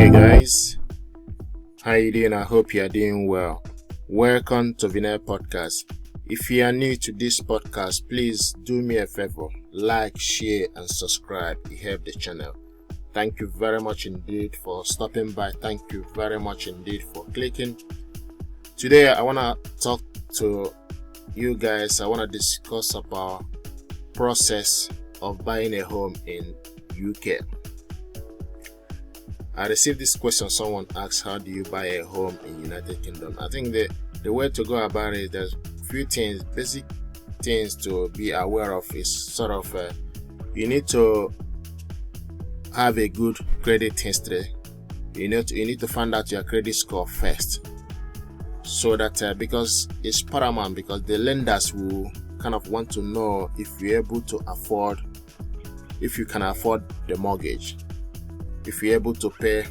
Hey guys, how you doing? I hope you are doing well. Welcome to Vinay Podcast. If you are new to this podcast, please do me a favor, like, share and subscribe. It helps the channel. Thank you very much indeed for stopping by. Thank you very much indeed for clicking. Today I want to talk to you guys. I want to discuss about process of buying a home in UK. I received this question. Someone asked, how do you buy a home in United Kingdom? I think the way to go about it, there's few things, basic things to be aware of is sort of you need to have a good credit history. You need to find out your credit score first, so that because it's paramount, because the lenders will kind of want to know if you're able to afford, if you can afford the mortgage, if you're able to pay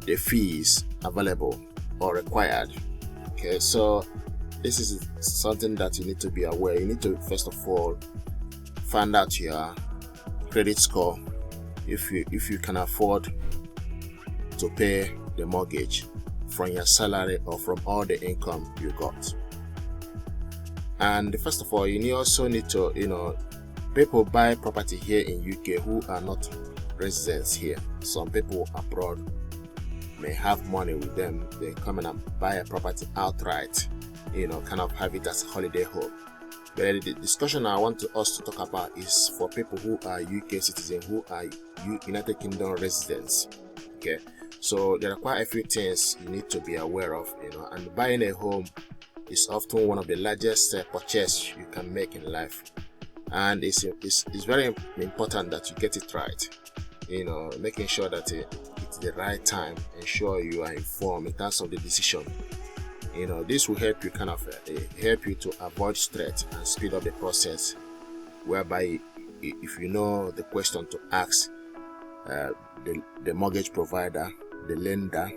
the fees available or required. Okay, so this is something that you need to be aware. You need to first of all find out your credit score, if you can afford to pay the mortgage from your salary or from all the income you got. And first of all, you also need to, people buy property here in UK who are not residents here. Some people abroad may have money with them. They come in and buy a property outright, kind of have it as a holiday home. But the discussion I want us to talk about is for people who are UK citizens, who are United Kingdom residents. Okay, so there are quite a few things you need to be aware of, and buying a home is often one of the largest purchase you can make in life, and it's very important that you get it right. Making sure that it's the right time, ensure you are informed in terms of the decision. This will help you help you to avoid stress and speed up the process, whereby if you know the question to ask the mortgage provider, the lender,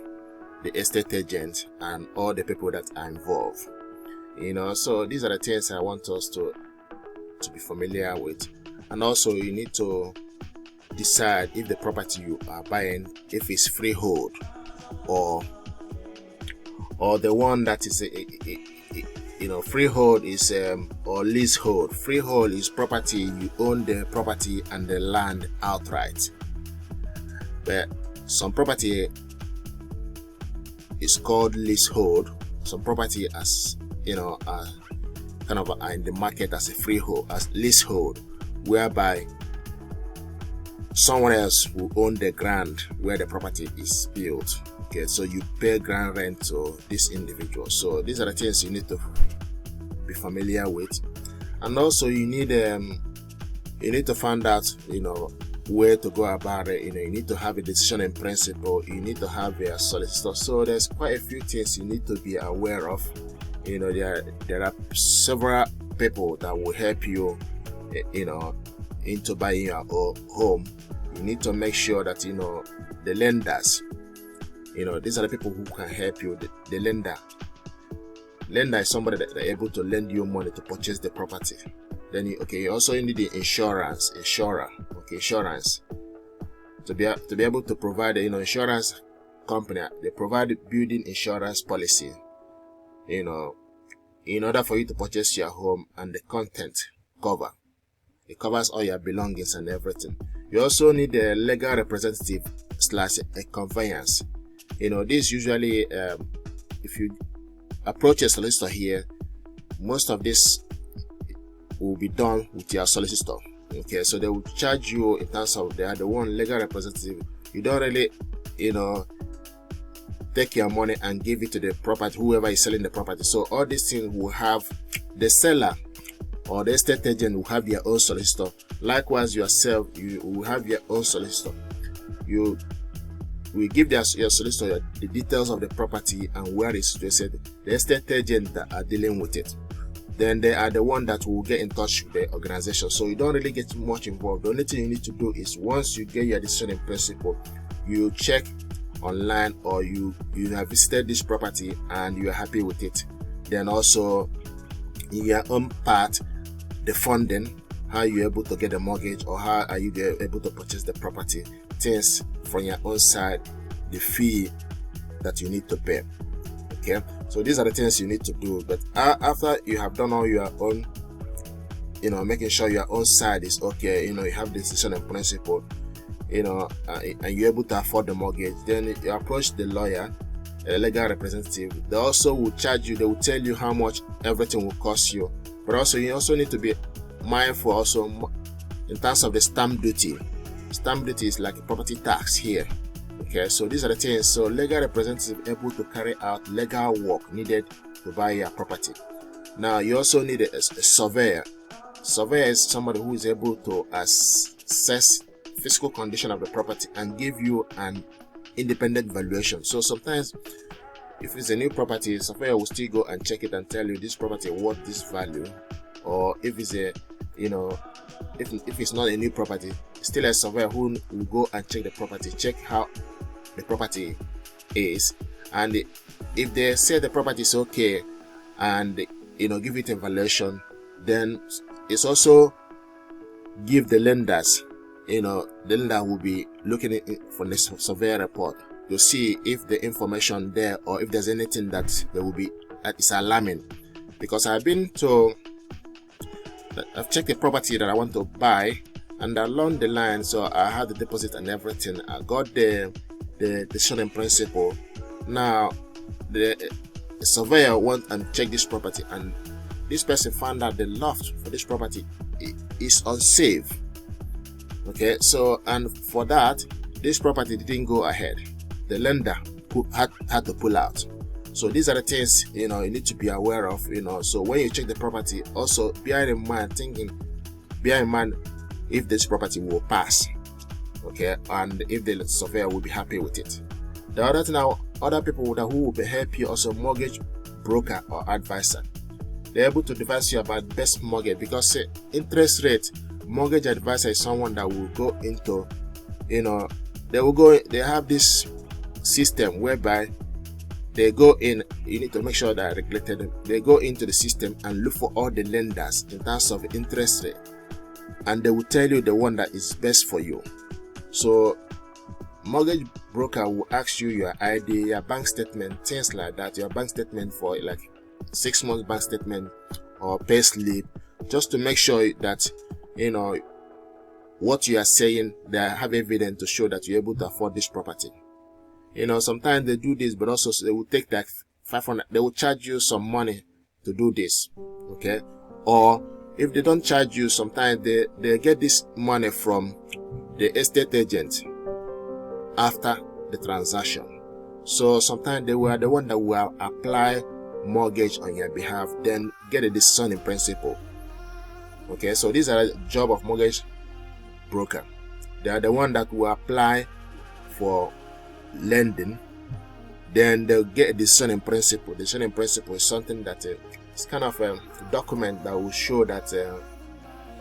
the estate agent and all the people that are involved. So these are the things I want us to be familiar with. And also you need to decide if the property you are buying, if it's freehold or the one that is freehold is or leasehold. Freehold is property, you own the property and the land outright. But some property is called leasehold. Some property as are in the market as a freehold, as leasehold, whereby someone else will own the ground where the property is built. Okay, so you pay ground rent to this individual. So these are the things you need to be familiar with. And also you need to find out where to go about it. You need to have a decision in principle. You need to have a solicitor. So there's quite a few things you need to be aware of. There are several people that will help you into buying your home. You need to make sure that the lenders, these are the people who can help you. The lender is somebody that are able to lend you money to purchase the property. Then you also need the insurer, insurance to be able to provide insurance company. They provide building insurance policy, in order for you to purchase your home, and the content cover. It covers all your belongings and everything. You also need a legal representative / a conveyance. This usually, if you approach a solicitor here, most of this will be done with your solicitor. Okay, so they will charge you in terms of they are the one legal representative. You don't really, take your money and give it to the property, whoever is selling the property. So all these things will have the seller or the estate agent will have their own solicitor. Likewise, yourself, you will have your own solicitor. You will give your solicitor the details of the property and where it's situated. The estate agent that are dealing with it, then they are the one that will get in touch with the organization. So you don't really get much involved. The only thing you need to do is, once you get your decision in principle, you check online or you have visited this property and you are happy with it. Then also in your own part, the funding, how you're able to get a mortgage or how are you able to purchase the property. things from your own side, the fee that you need to pay. Okay, so these are the things you need to do. But after you have done all your own, making sure your own side is okay, you have the decision in principle, and you're able to afford the mortgage, then you approach the lawyer, a legal representative. They also will charge you, they will tell you how much everything will cost you. But also you also need to be mindful also in terms of the stamp duty. Stamp duty is like a property tax here. Okay, so these are the things. So legal representative able to carry out legal work needed to buy your property. Now you also need a surveyor. Surveyor is somebody who is able to assess physical condition of the property and give you an independent valuation. So sometimes if it's a new property, surveyor will still go and check it and tell you this property worth this value. Or if it's a if it's not a new property, still a surveyor who will go and check the property, check how the property is, and if they say the property is okay and give it a valuation, then it's also give the lenders, the lender will be looking for the surveyor report to see if the information there or if there's anything that is alarming. Because I've checked the property that I want to buy, and along the line, so I had the deposit and everything. I got the decision in principle. Now the surveyor went and checked this property, and this person found out the loft for this property is unsafe. Okay, so and for that, this property didn't go ahead. The lender had to pull out. So these are the things you need to be aware of. So when you check the property, also bear in mind if this property will pass, okay, and if the surveyor will be happy with it. The other thing, other people who will help you, also mortgage broker or advisor. They're able to advise you about best mortgage, because interest rate, mortgage advisor is someone that will go into, they have this system whereby they go in, you need to make sure that regulated, they go into the system and look for all the lenders in terms of interest rate, and they will tell you the one that is best for you. So mortgage broker will ask you your ID, your bank statement, things like that, your bank statement for like 6 months bank statement or pay slip, just to make sure that what you are saying, they have evidence to show that you're able to afford this property. Sometimes they do this, but also they will take that 500, they will charge you some money to do this. Okay, or if they don't charge you, sometimes they get this money from the estate agent after the transaction. So sometimes they were the one that will apply mortgage on your behalf, then get a decision in principle. Okay, so these are the job of mortgage broker. They are the one that will apply for lending, then they'll get a decision in principle. Decision in principle is something that it's kind of a document that will show that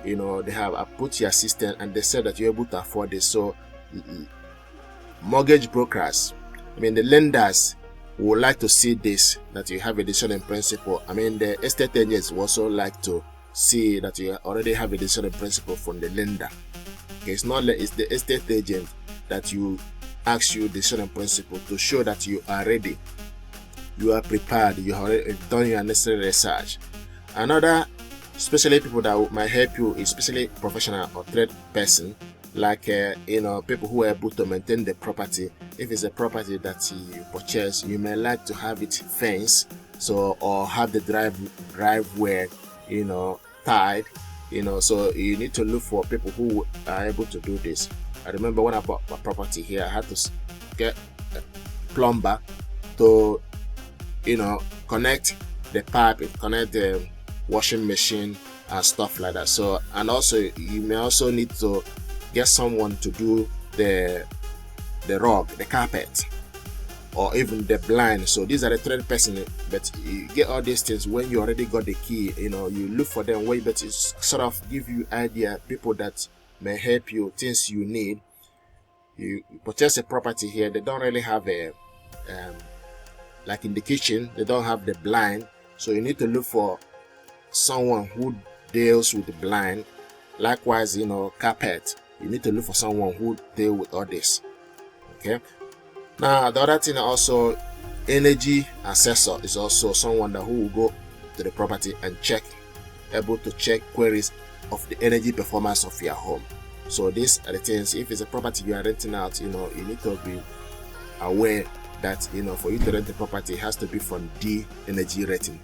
they have put your system and they said that you're able to afford this. So mortgage brokers, the lenders would like to see this, that you have a decision in principle. The estate agents will also like to see that you already have a decision in principle from the lender. Okay, it's the estate agent that you ask you decision in principle to show that you are ready, you are prepared, you have already done your necessary research. Another, especially people that might help you, especially professional or trade person, like people who are able to maintain the property. If it's a property that you purchase, you may like to have it fenced, or have the driveway tied, so you need to look for people who are able to do this. I remember when I bought my property here, I had to get a plumber to connect the pipe, connect the washing machine and stuff like that. So, and also you may also need to get someone to do the rug, the carpet, or even the blind. So these are the third person, but you get all these things when you already got the key. You look for them way, but it's sort of give you idea, people that may help you, things you need. You purchase a property here, they don't really have a like in the kitchen, they don't have the blind, so you need to look for someone who deals with the blind. Likewise, carpet, you need to look for someone who deal with all this. Okay. Now the other thing also, energy assessor is also someone that who will go to the property and able to check queries of the energy performance of your home. So these are the things. If it's a property you are renting out, you need to be aware that for you to rent the property, it has to be from D energy rating.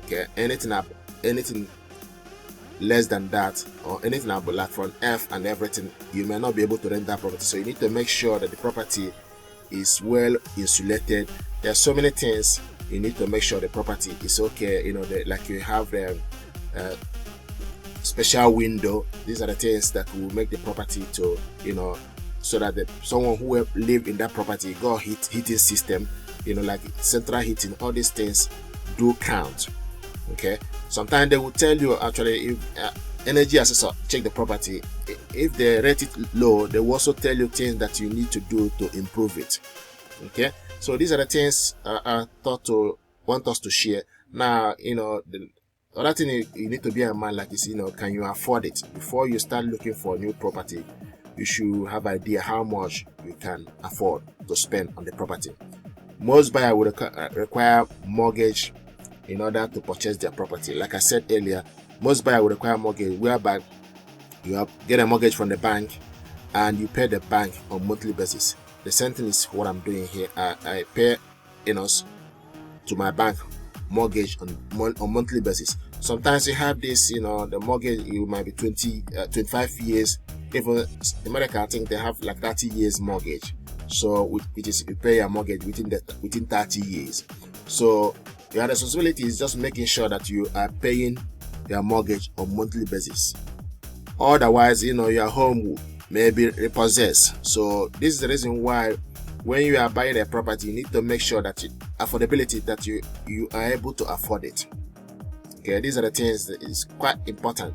Okay, anything less than that, or anything above, like from F and everything, you may not be able to rent that property. So you need to make sure that the property is well insulated. There are so many things you need to make sure the property is okay. Like you have the special window. These are the things that will make the property to so that someone who will live in that property got heating system, like central heating. All these things do count. Okay, sometimes they will tell you, actually, if energy assessor check the property, if they rate it low, they will also tell you things that you need to do to improve it. Okay, so these are the things I want us to share. Now, the other thing you need to be in mind, like, is can you afford it? Before you start looking for a new property, you should have an idea how much you can afford to spend on the property. Most buyers would require mortgage in order to purchase their property. Like I said earlier, most buyers will require mortgage, whereby you get a mortgage from the bank and you pay the bank on monthly basis. The same thing is what I'm doing here. I pay to my bank mortgage on monthly basis. Sometimes you have this, the mortgage, you might be 25 years. Even in America, I think they have like 30 years mortgage. So it is, you pay your mortgage within 30 years. So your responsibility is just making sure that you are paying your mortgage on monthly basis. Otherwise, your home may be repossessed. So this is the reason why when you are buying a property, you need to make sure that affordability, that you are able to afford it. Okay, these are the things that is quite important.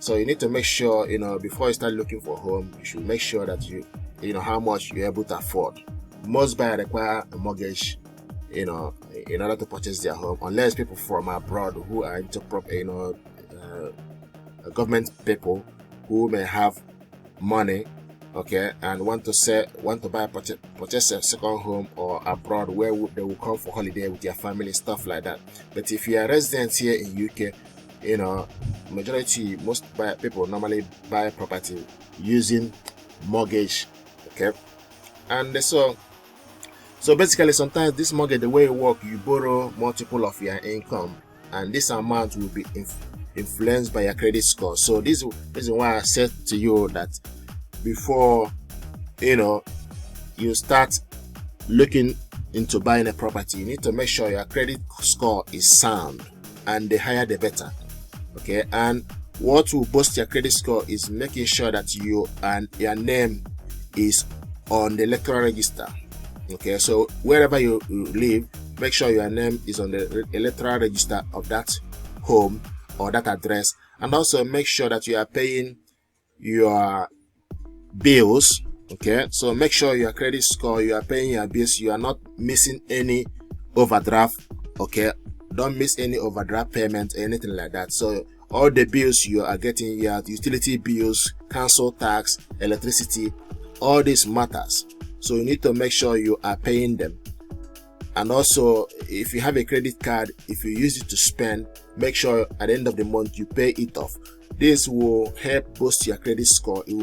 So you need to make sure, before you start looking for a home, you should make sure that you how much you're able to afford. Most buyers require a mortgage, in order to purchase their home, unless people from abroad who are into government people who may have money, okay, and want to purchase a second home or abroad, where they will come for holiday with their family, stuff like that. But if you are resident here in UK, most people normally buy property using mortgage. Okay, and so basically, sometimes this mortgage, the way it works, you borrow multiple of your income, and this amount will be influenced by your credit score. So this is why I said to you that before you start looking into buying a property, you need to make sure your credit score is sound, and the higher the better. Okay, and what will boost your credit score is making sure that you and your name is on the electoral register. Okay, so wherever you live, make sure your name is on the electoral register of that home or that address, and also make sure that you are paying your bills. Okay, so make sure your credit score, you are paying your bills, you are not missing any overdraft. Okay, don't miss any overdraft payment or anything like that. So all the bills you are getting, your utility bills, council tax, electricity, all this matters. So you need to make sure you are paying them. And also, if you have a credit card, if you use it to spend, make sure at the end of the month you pay it off. This will help boost your credit score. It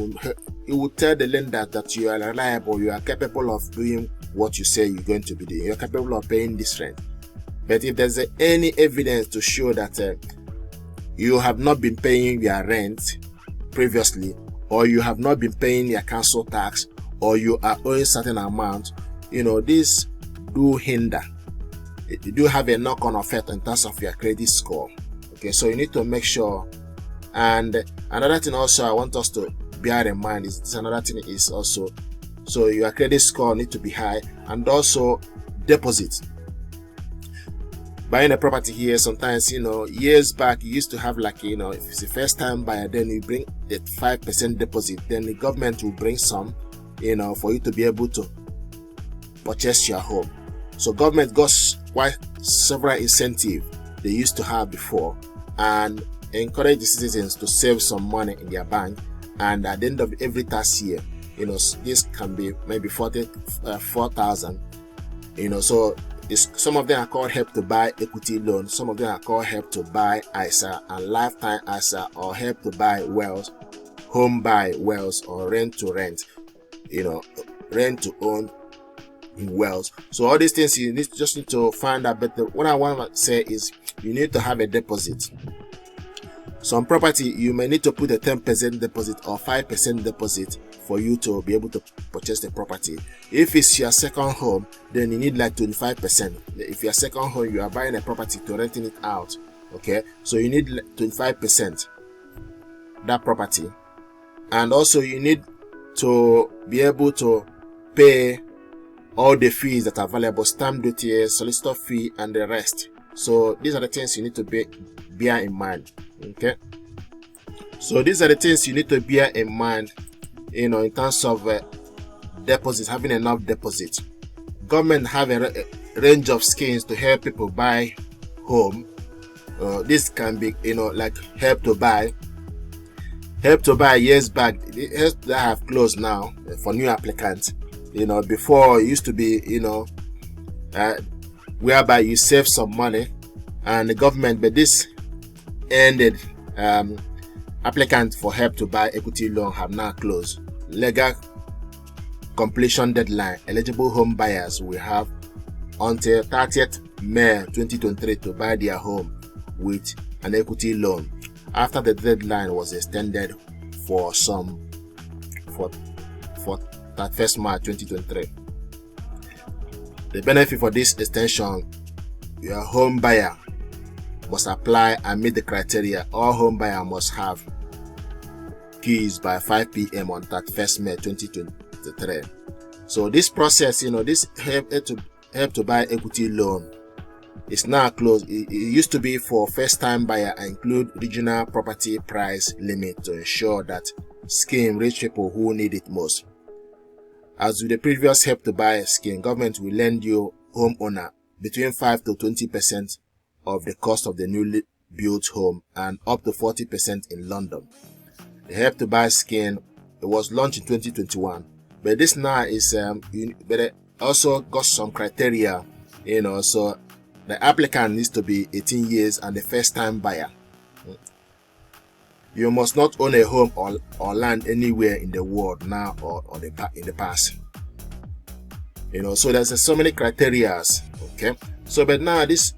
will tell the lender that you are reliable, you are capable of doing what you say you're going to be doing. You're capable of paying this rent. But if there's any evidence to show that you have not been paying your rent previously, or you have not been paying your council tax, or you are owing certain amount, this do hinder. It do have a knock-on effect in terms of your credit score. Okay, so you need to make sure. And another thing also I want us to bear in mind is another thing is also, so your credit score need to be high, and also deposit. Buying a property here, sometimes, years back, you used to have like, if it's a first time buyer, then you bring a 5% deposit, then the government will bring some, for you to be able to purchase your home. So government got quite several incentives they used to have before, and encourage the citizens to save some money in their bank and at the end of every tax year, this can be maybe 4,000. So some of them are called Help to Buy equity loan, some of them are called Help to Buy ISA and Lifetime ISA, or Help to Buy Wells, Home Buy Wells, or Rent to Rent, Rent to Own in Wells. So all these things you just need to find out. But what I want to say is you need to have a deposit. Some property you may need to put a 10% deposit or 5% deposit for you to be able to purchase the property. If it's your second home, then you need like 25%. If your second home, you are buying a property to renting it out, okay, so you need 25% that property. And also you need to be able to pay all the fees that are available, stamp duty, solicitor fee, and the rest. So these are the things you need to bear in mind. Okay, so these are the things you need to bear in mind, in terms of deposits, having enough deposit. Government have a range of schemes to help people buy home. This can be, like Help to Buy. Help to Buy years back, that have closed now for new applicants. Before it used to be, whereby you save some money and the government, but this ended. Applicants for Help to Buy equity loan have now closed. Legal completion deadline. Eligible home buyers will have until 30th May 2023 to buy their home with an equity loan. After the deadline was extended for 31st March 2023. The benefit for this extension: your home buyer must apply and meet the criteria. All home buyer must have keys by 5 p.m. on 31st May 2023. So this process, this help to buy equity loan is now closed. It used to be for first-time buyer and include regional property price limit to ensure that scheme reach people who need it most. As with the previous Help to Buy scheme, government will lend you homeowner between 5 to 20% of the cost of the newly built home and up to 40% in London. The Help to Buy scheme, it was launched in 2021, but this now is but it also got some criteria, so the applicant needs to be 18 years and the first-time buyer. You must not own a home or land anywhere in the world now or in the past. So there's so many criteria. Okay, so but now this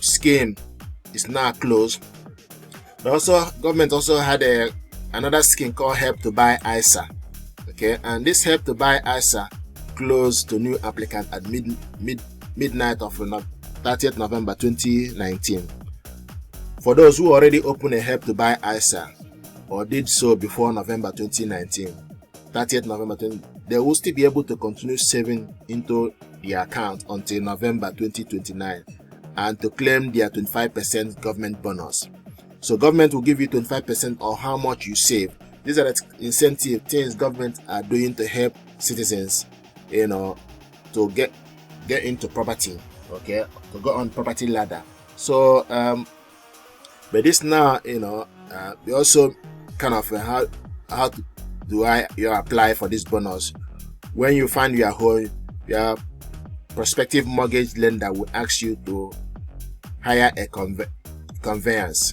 scheme is now closed. But also government also had another scheme called Help to Buy ISA. Okay, and this Help to Buy ISA closed to new applicants at midnight of 30th November 2019. For those who already opened a Help to Buy ISA or did so before November 2019, 30th November 20, they will still be able to continue saving into the account until November 2029 and to claim their 25% government bonus. So government will give you 25% of how much you save. These are the incentive things government are doing to help citizens, to get into property, okay, to go on property ladder. So but this now, we also kind of how do you apply for this bonus? When you find your home, your prospective mortgage lender will ask you to hire a conveyance.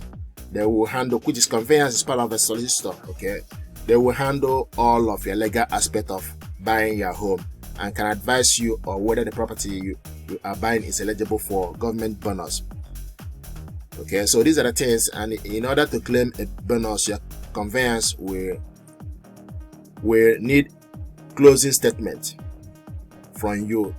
They will handle, which is conveyance is part of a solicitor, okay? They will handle all of your legal aspect of buying your home and can advise you on whether the property you are buying is eligible for government bonus. Okay, so these are the things, and in order to claim a bonus, your conveyance will need closing statement from you.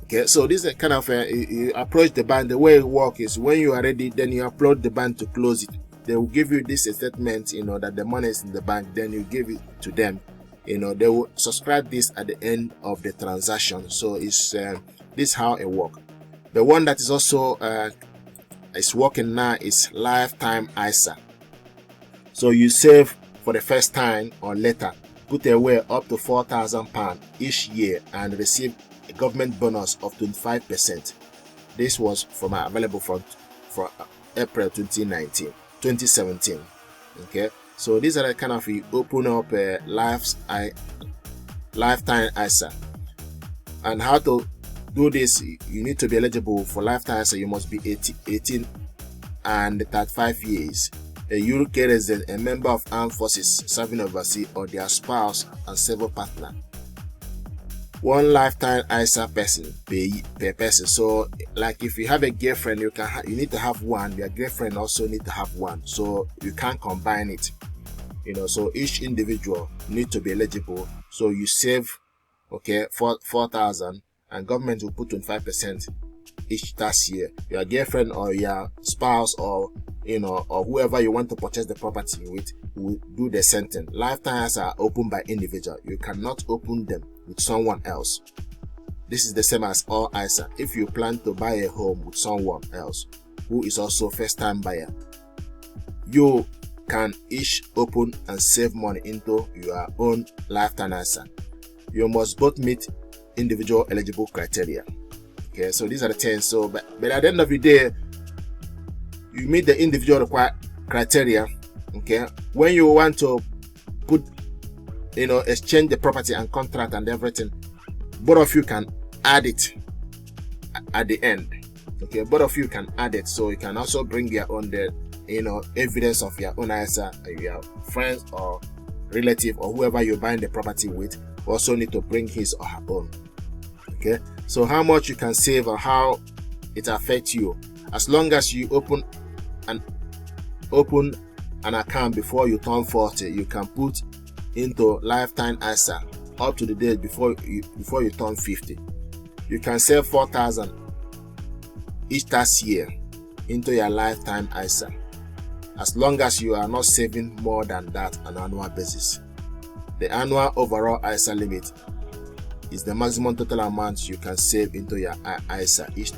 Okay, so this is kind of you approach the bank. The way it works is when you are ready, then you upload the bank to close it. They will give you this statement, that the money is in the bank. Then you give it to them. They will subscribe this at the end of the transaction. So it's this how it works. The one that is also is working now is Lifetime ISA. So you save for the first time or later, put away up to £4,000 each year and receive a government bonus of 25%. This was available from April 2017. Okay, so these are the kind of, you open up a lifetime ISA. And how to do this: you need to be eligible for lifetime ISA. You must be 18 and 35 years, a UK resident, a member of armed forces serving overseas, or their spouse and civil partner. One lifetime ISA person per person. So like if you have a girlfriend, you need to have one. Your girlfriend also need to have one, so you can't combine it, so each individual need to be eligible. So you save, okay, 4,000, and government will put 25% each tax year. Your girlfriend or your spouse, or or whoever you want to purchase the property with, will do the same thing. Lifetimes are opened by individual. You cannot open them with someone else. This is the same as all ISA. If you plan to buy a home with someone else who is also first-time buyer, you can each open and save money into your own lifetime ISA. You must both meet individual eligible criteria. Okay, so these are the 10. So but at the end of the day, you meet the individual required criteria. Okay, when you want to put, exchange the property and contract and everything, both of you can add it at the end. Okay, both of you can add it. So you can also bring your own evidence of your own ISA. Your friends or relative or whoever you're buying the property with also need to bring his or her own. Okay, so how much you can save or how it affects you, as long as you open an account before you turn 40, you can put into lifetime ISA up to the date before you turn 50. You can save 4,000 each tax year into your lifetime ISA, as long as you are not saving more than that on an annual basis. The annual overall ISA limit is the maximum total amount you can save into your ISA each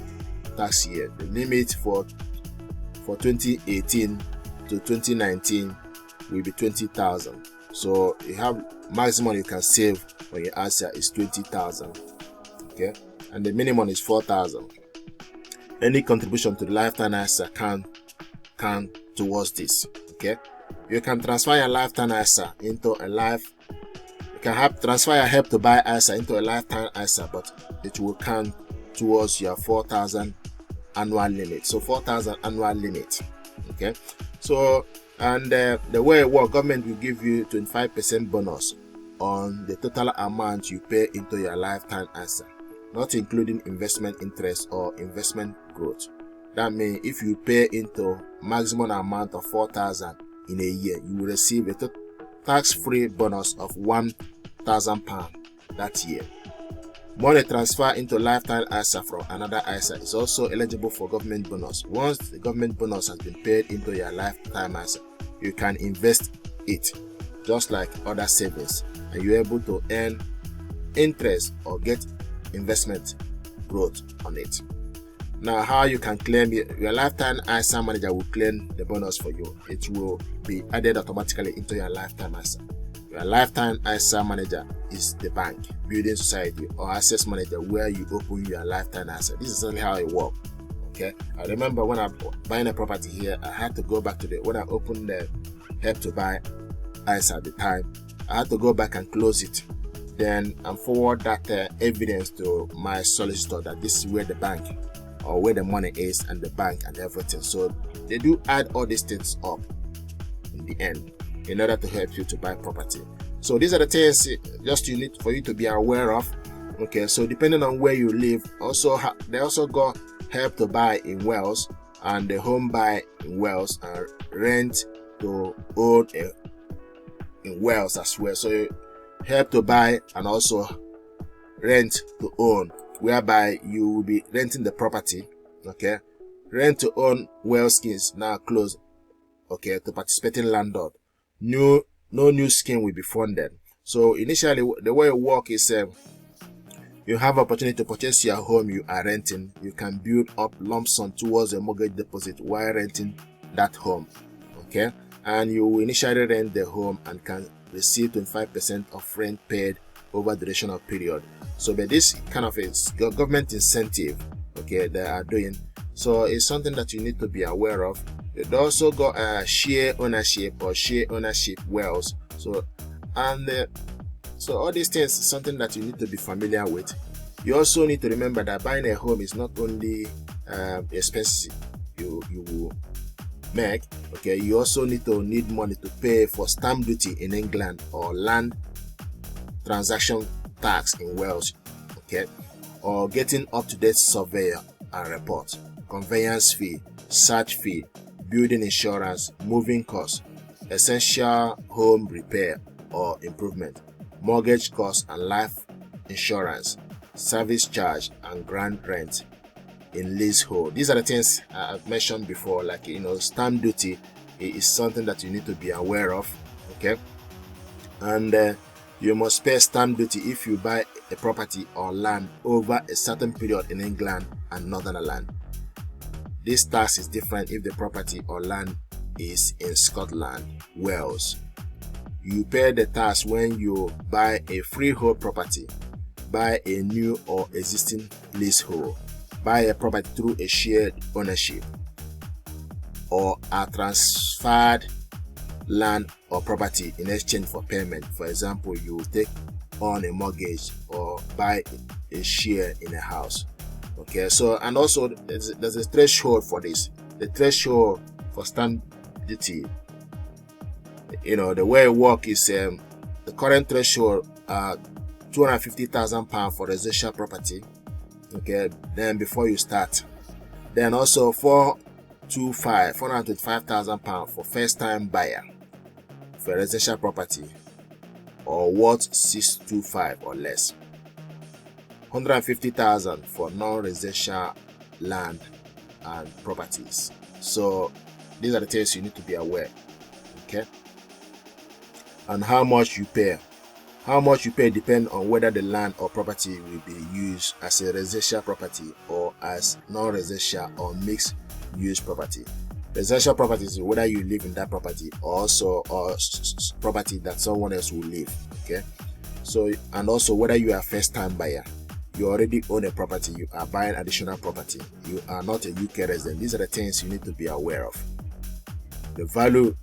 tax year. The limit for 2018 to 2019 will be 20,000. So you have maximum you can save on your ISA is 20,000. Okay, and the minimum is 4,000. Any contribution to the lifetime ISA can towards this. Okay, you can transfer your lifetime ISA into a life. You can transfer your help to buy ISA into a lifetime ISA, but it will count towards your 4,000 annual limit. So 4,000 annual limit. Okay, so and the way it works, government will give you 25% bonus on the total amount you pay into your lifetime ISA, not including investment interest or investment growth. That means if you pay into maximum amount of 4,000 in a year, you will receive a tax-free bonus of £1,000 that year. Money transfer into lifetime ISA from another ISA is also eligible for government bonus. Once the government bonus has been paid into your lifetime ISA, you can invest it just like other savings, and you're able to earn interest or get investment growth on it. Now, how you can claim it? Your lifetime ISA manager will claim the bonus for you. It will be added automatically into your lifetime ISA. Your lifetime ISA manager is the bank, building society, or access manager where you open your lifetime ISA. This is only how it works. Okay, I remember when I'm buying a property here, I had to go back to when I opened the help to buy ISA at the time, I had to go back and close it, then and forward that evidence to my solicitor that this is where the bank or where the money is and the bank and everything. So they do add all these things up in the end in order to help you to buy property. So these are the things just you need for you to be aware of. Okay, so depending on where you live, also they also got help to buy in Wales and the home buy in Wales and rent to own in Wales as well. So help to buy and also rent to own, whereby you will be renting the property. Okay, rent to own Wales schemes now closed. Okay, to participating landlord, no new scheme will be funded. So initially the way it works is you have opportunity to purchase your home you are renting. You can build up lump sum towards a mortgage deposit while renting that home. Okay, and you will initially rent the home and can receive 25% of rent paid over the duration of period. So by this kind of a government incentive, okay, they are doing, So it's something that you need to be aware of. It also got share ownership or share ownership wells. So so all these things is something that you need to be familiar with. You also need to remember that buying a home is not only expenses you will make. Okay, you also need money to pay for stamp duty in England or land transaction tax in Wales. Okay, or getting up-to-date survey and report, conveyance fee, search fee, building insurance, moving costs, essential home repair or improvement, mortgage costs and life insurance, service charge and ground rent in leasehold. These are the things I've mentioned before, like stamp duty is something that you need to be aware of. Okay, and you must pay stamp duty if you buy a property or land over a certain period in England and Northern Ireland. This tax is different if the property or land is in Scotland, Wales. You pay the tax when you buy a freehold property, buy a new or existing leasehold, buy a property through a shared ownership, or are transferred land or property in exchange for payment. For example, you take on a mortgage or buy a share in a house. Okay, so and also there's a threshold for this. The threshold for stamp duty, the way it works is the current threshold £250,000 for residential property. Okay, then before you start, then also £425,000 for first-time buyer for residential property, or worth 625 or less. 150,000 for non-residential land and properties. So these are the things you need to be aware. Okay, and how much you pay. How much you pay depends on whether the land or property will be used as a residential property or as non-residential or mixed use property. Residential property is whether you live in that property or property that someone else will live. Okay, so and also whether you are a first-time buyer, you already own a property, you are buying additional property, you are not a UK resident. These are the things you need to be aware of. The value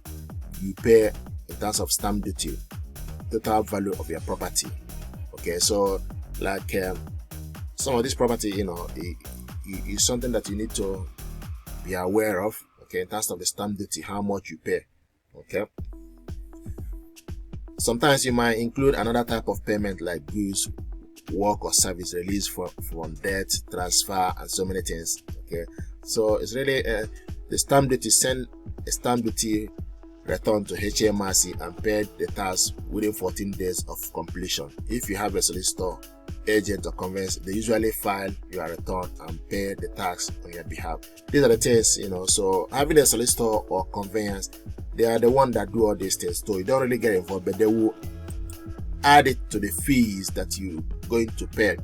you pay in terms of stamp duty, total value of your property. Okay, so like some of this property, is something that you need to be aware of. Okay, in terms of the stamp duty, how much you pay. Okay, sometimes you might include another type of payment like goods, work or service, release from debt, transfer, and so many things. Okay, so it's really the stamp duty. Send a stamp duty return to HMRC and pay the tax within 14 days of completion. If you have a solicitor, agent, or conveyance, they usually file your return and pay the tax on your behalf. These are the things, so having a solicitor or conveyance, they are the one that do all these things. So you don't really get involved, but they will add it to the fees that you're going to pay.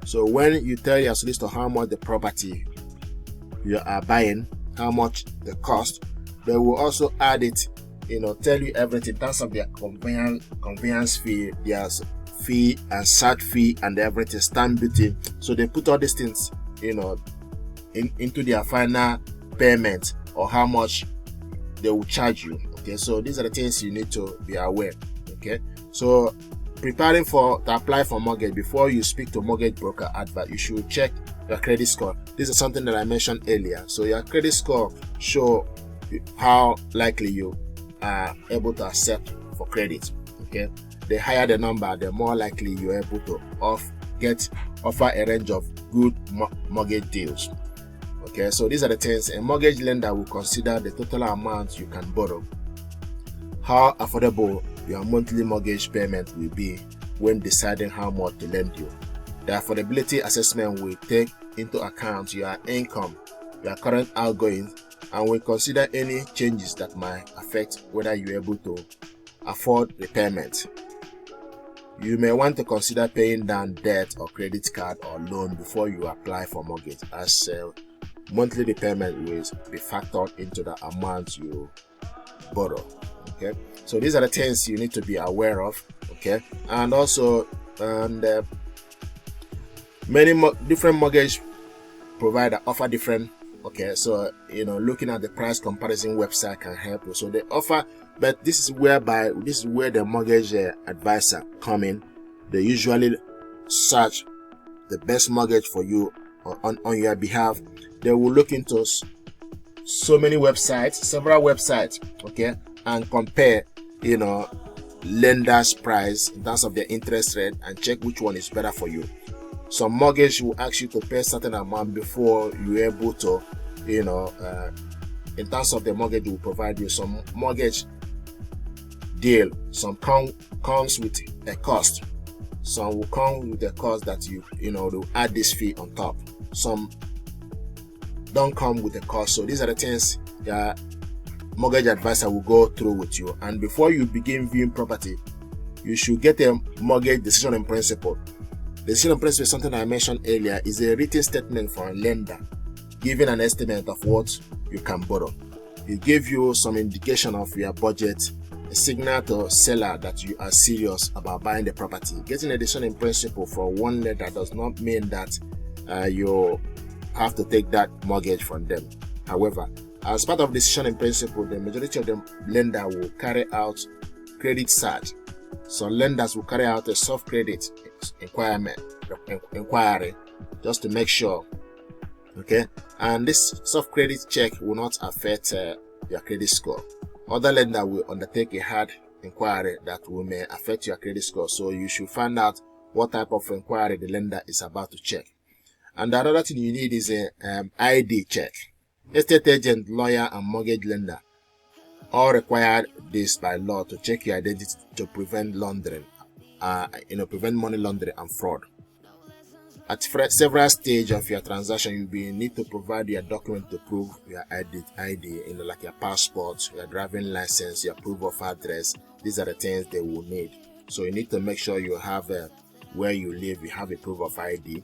So when you tell your solicitor how much the property you are buying, how much the cost, they will also add it, tell you everything in terms of their conveyance fee, their fee and search fee and everything, stamp duty. So they put all these things, into their final payment or how much they will charge you. Okay, so these are the things you need to be aware. Okay, so preparing to apply for mortgage, before you speak to mortgage broker advert, you should check your credit score. This is something that I mentioned earlier. So your credit score show how likely you are able to accept for credit. Okay, the higher the number, the more likely you're able to offer a range of good mortgage deals. Okay, so these are the things a mortgage lender will consider: the total amount you can borrow, how affordable your monthly mortgage payment will be when deciding how much to lend you. The affordability assessment will take into account your income, your current outgoings, and will consider any changes that might affect whether you're able to afford repayment. You may want to consider paying down debt or credit card or loan before you apply for mortgage, as monthly repayment will be factored into the amount you borrow. Okay, so these are the things you need to be aware of. Okay, and also many different mortgage providers offer different Okay, so looking at the price comparison website can help you. So they offer, but this is where the mortgage advisor come in. They usually search the best mortgage for you on your behalf. They will look into so many websites, several websites, okay, and compare lender's price in terms of their interest rate and check which one is better for you. Some mortgage will ask you to pay a certain amount before you're able to, in terms of the mortgage, will provide you some mortgage deal. Some comes with a cost. Some will come with a cost that they'll add this fee on top. Some don't come with a cost. So these are the things that mortgage advisor will go through with you. And before you begin viewing property, you should get a mortgage decision in principle. The decision in principle is something I mentioned earlier. Is a written statement for a lender giving an estimate of what you can borrow. It gives you some indication of your budget, a signal to seller that you are serious about buying the property. Getting a decision in principle for one lender does not mean that you have to take that mortgage from them. However, as part of decision in principle, the majority of the lender will carry out credit search. So lenders will carry out a soft credit inquiry just to make sure. Okay, and this soft credit check will not affect your credit score. Other lender will undertake a hard inquiry that may affect your credit score. So you should find out what type of inquiry the lender is about to check. And the other thing you need is a ID check. Estate agent, lawyer, and mortgage lender all require this by law to check your identity to prevent laundering, prevent money laundering and fraud. At several stages of your transaction, you will need to provide your document to prove your ID, like your passport, your driving license, your proof of address. These are the things they will need. So you need to make sure you have where you live, you have a proof of ID,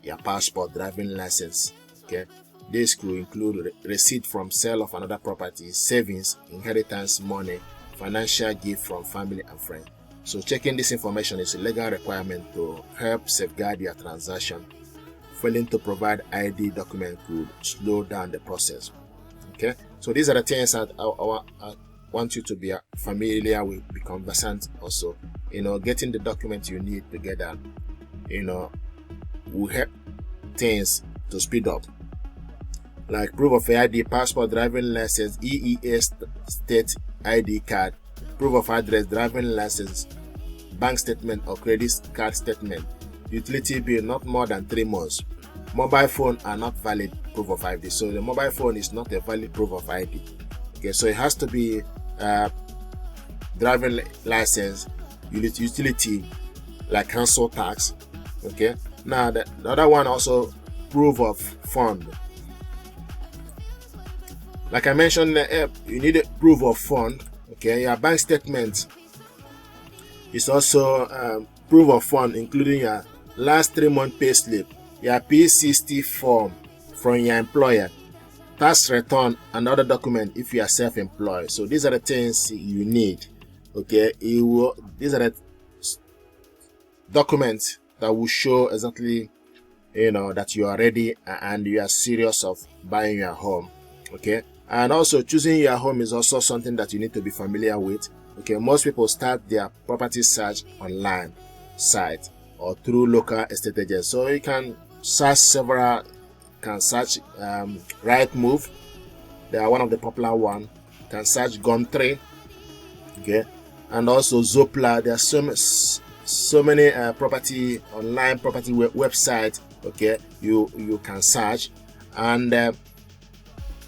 your passport, driving license. Okay. This could include receipt from sale of another property, savings, inheritance money, financial gift from family and friends. So checking this information is a legal requirement to help safeguard your transaction. Failing to provide ID document could slow down the process. Okay, so these are the things that I want you to be familiar with, be conversant also. Getting the document you need together, will help things to speed up. Like proof of ID, passport, driving license, EES state ID card, proof of address, driving license, bank statement or credit card statement, utility bill not more than 3 months. Mobile phone are not valid proof of ID. So the mobile phone is not a valid proof of ID. Okay, so it has to be driving license, utility like council tax. Okay, now the other one also proof of fund. Like I mentioned, you need a proof of fund. Okay, your bank statement is also proof of fund, including your last 3-month pay slip, your P60 form from your employer, tax return, and other document if you are self-employed. So these are the things you need. Okay, these are the documents that will show exactly that you are ready and you are serious of buying your home. Okay. And also choosing your home is also something that you need to be familiar with. Okay, most people start their property search online site or through local estate agents. So you can search Rightmove. They are one of the popular ones. You can search Gumtree. Okay, and also Zoopla. There are so many online property websites. Okay, you can search. And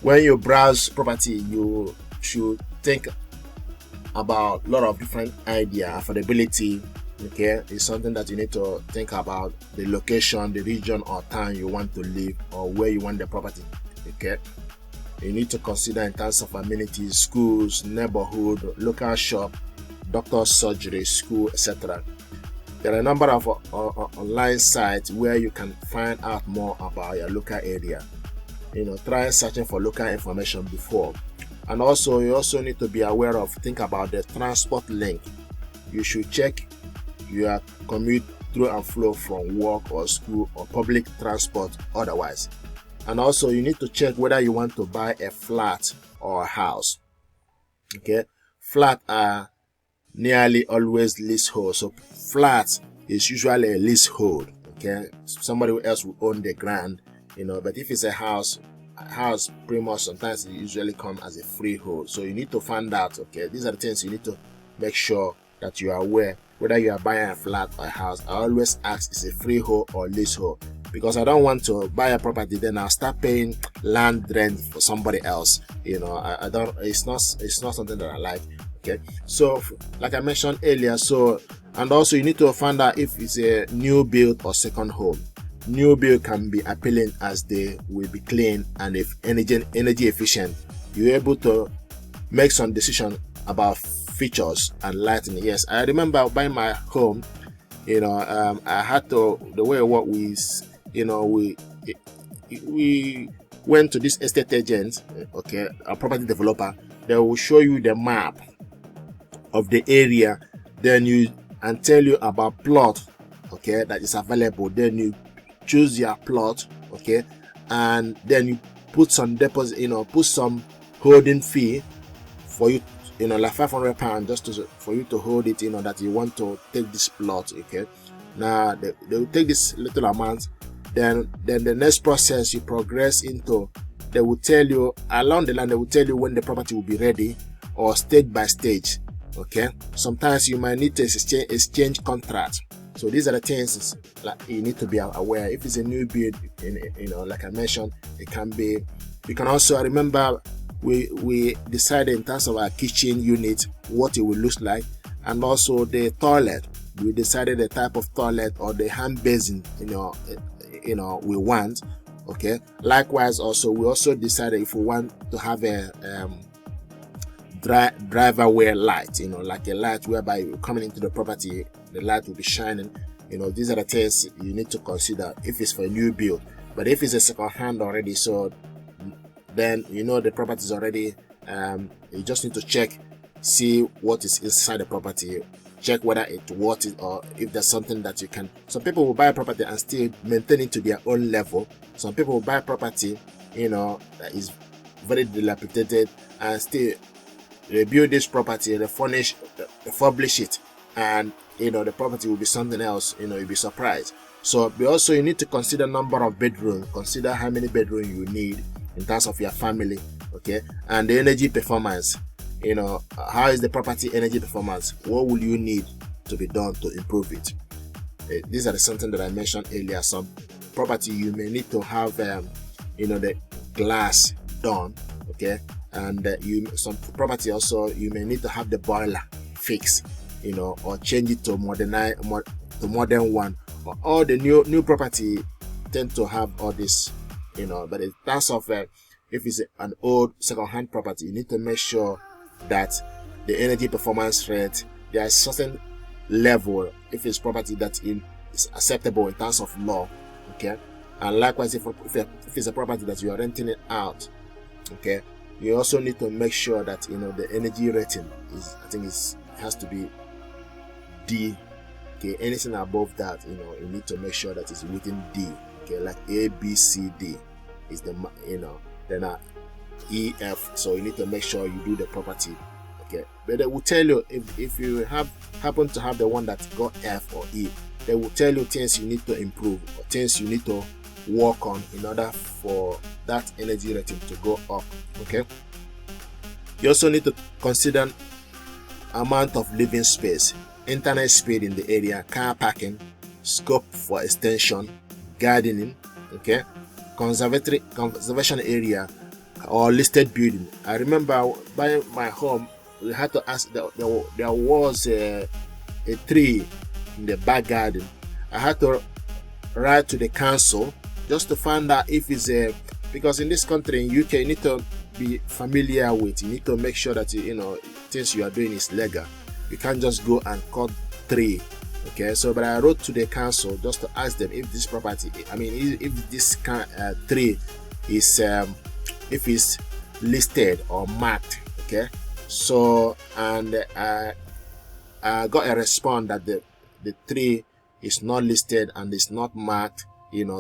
when you browse property, you should think about a lot of different ideas. Affordability, okay, is something that you need to think about. The location, the region or town you want to live or where you want the property. Okay, you need to consider in terms of amenities, schools, neighborhood, local shop, doctor surgery, school, etc. There are a number of online sites where you can find out more about your local area. Try searching for local information before. And also, you also need to be aware of, think about the transport link. You should check your commute through and flow from work or school or public transport otherwise. And also you need to check whether you want to buy a flat or a house. Okay, flat are nearly always leasehold. So flat is usually a leasehold. Okay, somebody else will own the ground, but if it's a house pretty much sometimes it usually come as a freehold. So you need to find out. Okay, these are the things you need to make sure that you are aware whether you are buying a flat or a house. I always ask, is it freehold or leasehold? Because I don't want to buy a property then I'll start paying land rent for somebody else. I don't. It's not something that I like. Okay, so like I mentioned earlier, and also you need to find out if it's a new build or second home. New build can be appealing as they will be clean and if energy efficient. You're able to make some decision about features and lighting. Yes, I remember buying my home. I had to, the way it worked was, we went to this estate agent, okay, a property developer. They will show you the map of the area, and tell you about plot, okay, that is available. Then you choose your plot, okay, and then you put some deposit, put some holding fee for you, like £500 just for you to hold it, that you want to take this plot. Okay, now they will take this little amount. Then the next process you progress into, they will tell you along the line, they will tell you when the property will be ready, or stage by stage. Okay, sometimes you might need to exchange contract. So these are the things like you need to be aware. If it's a new build, like I mentioned, it can be. You can also remember we decided in terms of our kitchen unit what it will look like, and also the toilet. We decided the type of toilet or the hand basin we want. Okay. Likewise, also we also decided if we want to have a driver wear light, like a light whereby you're coming into the property, the light will be shining. These are the things you need to consider if it's for a new build. But if it's a second hand already, so then the property is already, you just need to check, see what is inside the property, check whether it's worth it, or if there's something that you can. Some people will buy a property and still maintain it to their own level. Some people will buy a property that is very dilapidated and still rebuild this property, refurbish it, and the property will be something else. You'll be surprised. So you need to consider number of bedrooms, consider how many bedrooms you need in terms of your family, okay, and the energy performance. How is the property energy performance? What will you need to be done to improve it? These are something that I mentioned earlier. Some property you may need to have the glass done, okay, and some property also you may need to have the boiler fixed, or change it to modern one. All the new property tend to have all this, but in terms of if it's an old second-hand property, you need to make sure that the energy performance rate, there is certain level if it's property that is acceptable in terms of law, okay. And likewise, if it's a property that you are renting it out, okay, you also need to make sure that the energy rating has to be D. Okay, anything above that, you need to make sure that it's within D. Okay, like A, B, C, D is the then E, F. So you need to make sure you do the property. Okay, but they will tell you if you happen to have the one that got F or E, they will tell you things you need to improve or things you need to work on in order for that energy rating to go up. Okay, you also need to consider amount of living space, internet speed in the area, car parking, scope for extension, gardening, okay, conservation area, or listed building. I remember buying my home, we had to ask, there was a tree in the back garden. I had to write to the council just to find out if it's because in this country, in UK, you need to be familiar with, you need to make sure that things you are doing is legal. You can't just go and cut tree. Okay, so but I wrote to the council just to ask them if this property, if this tree is if it's listed or marked. Okay, so and I got a response that the tree is not listed and is not marked.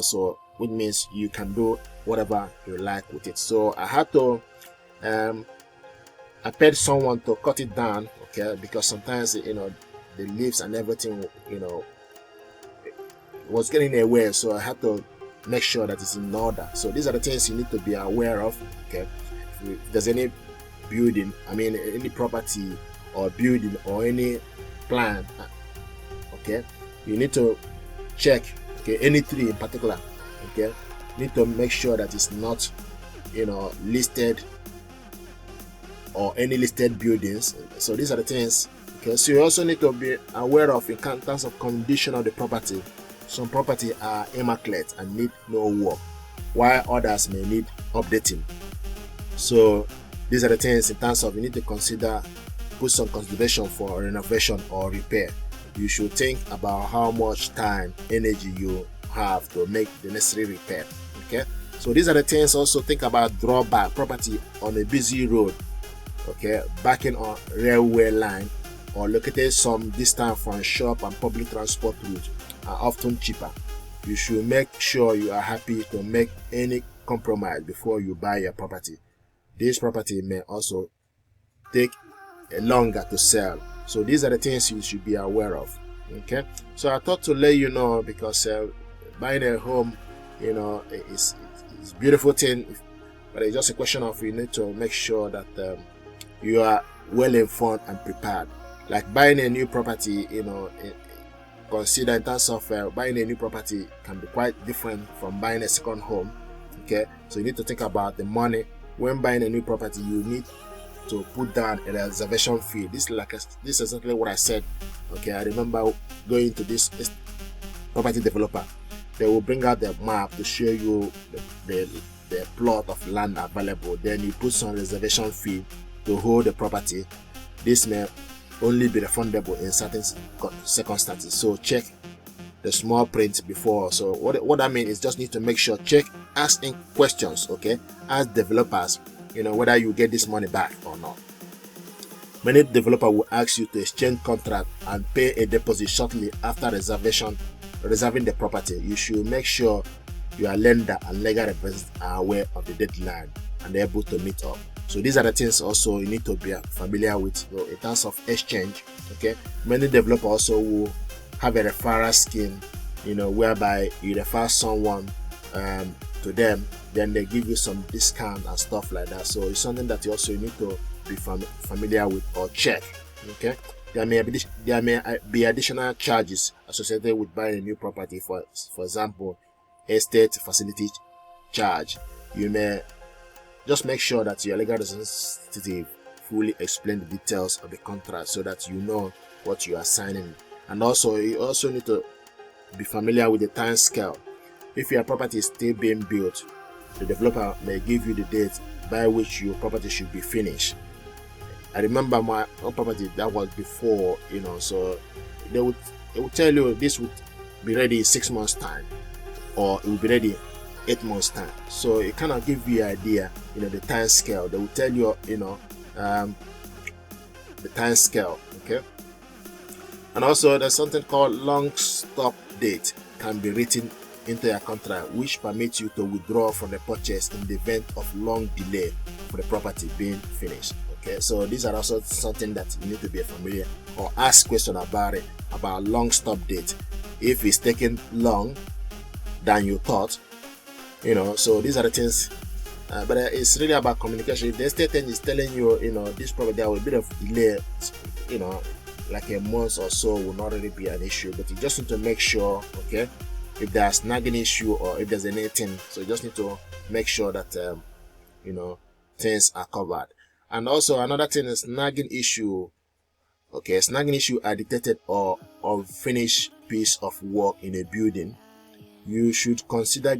So which means you can do whatever you like with it. So I had to I paid someone to cut it down, okay, because sometimes the leaves and everything was getting away, so I had to make sure that it's in order. So these are the things you need to be aware of, okay. If there's any building, any property or building or any plan, okay, you need to check, okay, any tree in particular, okay, you need to make sure that it's not listed or any listed buildings. So these are the things, okay. So you also need to be aware of in terms of condition of the property. Some property are immaculate and need no work, while others may need updating. So these are the things in terms of you need to consider, put some consideration for renovation or repair. You should think about how much time, energy you have to make the necessary repair, okay. So these are the things. Also think about drawback. Property on a busy road, okay, backing on railway line or located some distance from shop and public transport routes are often cheaper. You should make sure you are happy to make any compromise before you buy your property. This property may also take longer to sell. So these are the things you should be aware of, okay. So I thought to let you know, because buying a home, it's a beautiful thing, but it's just a question of you need to make sure that you are well informed and prepared. Like buying a new property, consider in terms of buying a new property can be quite different from buying a second home, okay. So you need to think about the money. When buying a new property, you need to put down a reservation fee. This is exactly what I said, okay. I remember going to this property developer. They will bring out the map to show you the plot of land available. Then you put some reservation fee to hold the property. This may only be refundable in certain circumstances. So check the small print before. So what I mean is just need to make sure, check, asking questions, okay. Ask developers, whether you get this money back or not. Many developer will ask you to exchange contract and pay a deposit shortly after reserving the property. You should make sure your lender and legal representatives are aware of the deadline and able to meet up. So these are the things also you need to be familiar with in terms of exchange, okay. Many developers also will have a referral scheme, whereby you refer someone to them, then they give you some discount and stuff like that. So it's something that you also need to be familiar with or check, okay. There may be additional charges associated with buying a new property. For example, estate facility charge. You may just make sure that your legal representative fully explain the details of the contract so that you know what you are signing. And also, you also need to be familiar with the time scale. If your property is still being built, the developer may give you the date by which your property should be finished. I remember my own property that was before, so they would tell you this would be ready in 6 months time, or it will be ready 8 months time. So it kind of give you an idea, the time scale. They will tell you, the time scale, okay. And also there's something called long stop date can be written into your contract, which permits you to withdraw from the purchase in the event of long delay for the property being finished, okay. So these are also something that you need to be familiar or ask question about it, about long stop date. If it's taking long than you thought, so these are the things. But it's really about communication. If the estate agent is telling you, this property there will be a bit of delay, like a month or so, will not really be an issue. But you just need to make sure, okay, if there's snagging issue or if there's anything. So you just need to make sure that things are covered. And also another thing is snagging issue. Okay, snagging issue are detected or unfinished piece of work in a building. You should consider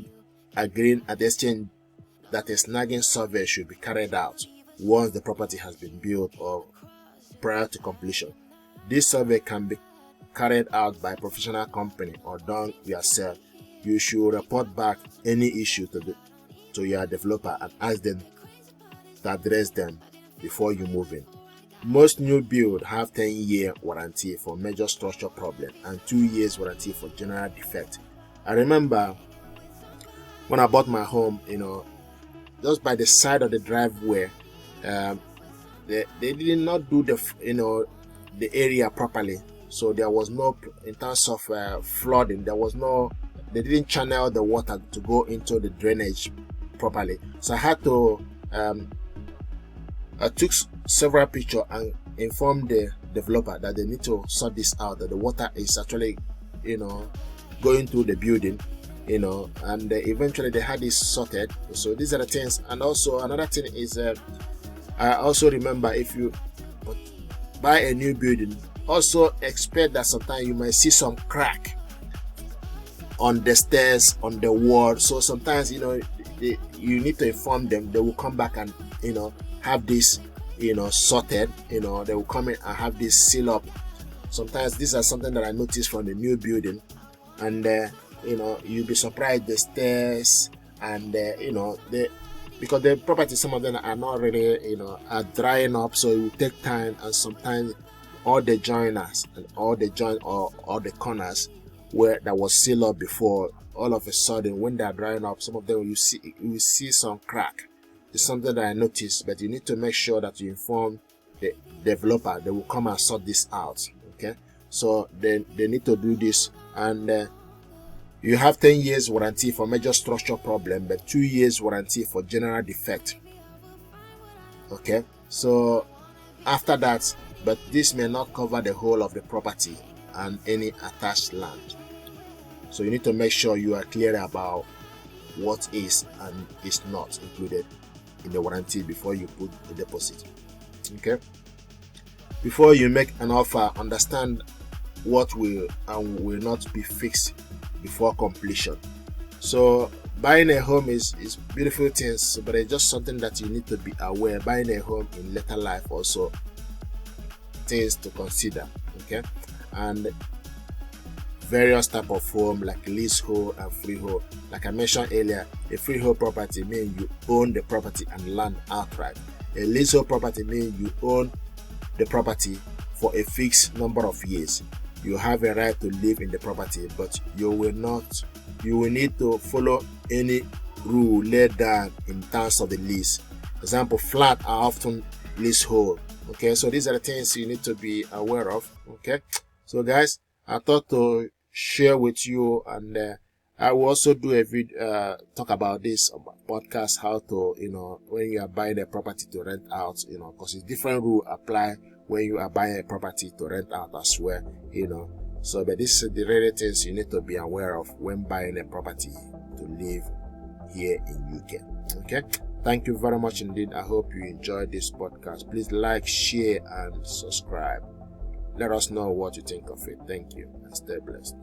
agreeing at the exchange that a snagging survey should be carried out once the property has been built or prior to completion. This survey can be carried out by a professional company or done yourself. You should report back any issue to your developer and ask them to address them before you move in. Most new builds have 10-year warranty for major structural problem and 2 years warranty for general defect. I remember when I bought my home, just by the side of the driveway, they did not do the area properly. So there was no, in terms of flooding, they didn't channel the water to go into the drainage properly. So I had to, I took several pictures and informed the developer that they need to sort this out, that the water is actually, going through the building, and eventually they had this sorted. So these are the things. And also another thing is, I also remember, if you buy a new building, also expect that sometimes you might see some crack on the stairs, on the wall. So sometimes you need to inform them. They will come back and have this sorted. They will come in and have this seal up. Sometimes these are something that I noticed from the new building, and you'll be surprised, the stairs and because the property, some of them are not really are drying up, so it will take time. And sometimes all the joiners and all the corners where that was sealed up before, all of a sudden when they are drying up, some of them you see some crack. It's something that I noticed, but you need to make sure that you inform the developer. They will come and sort this out. Okay, so they need to do this. And you have 10 years warranty for major structural problem, but 2 years warranty for general defect. Okay, so after that, but this may not cover the whole of the property and any attached land. So you need to make sure you are clear about what is and is not included in the warranty before you put the deposit. Okay, before you make an offer, understand what will and will not be fixed before completion. So buying a home is beautiful things, but it's just something that you need to be aware. Buying a home in later life also things to consider. Okay, and various type of home like leasehold and freehold. Like I mentioned earlier, a freehold property means you own the property and land outright. A leasehold property means you own the property for a fixed number of years. You have a right to live in the property, but you will need to follow any rule laid down in terms of the lease. Example, flat are often leasehold. Okay, so these are the things you need to be aware of. Okay, so guys, I thought to share with you, and I will also do a video talk about this podcast, how to when you are buying a property to rent out, because it's different rule apply when you are buying a property to rent out as well, so but this is the really things you need to be aware of when buying a property to live here in UK. Okay, thank you very much indeed. I hope you enjoyed this podcast. Please like, share and subscribe. Let us know what you think of it. Thank you and stay blessed.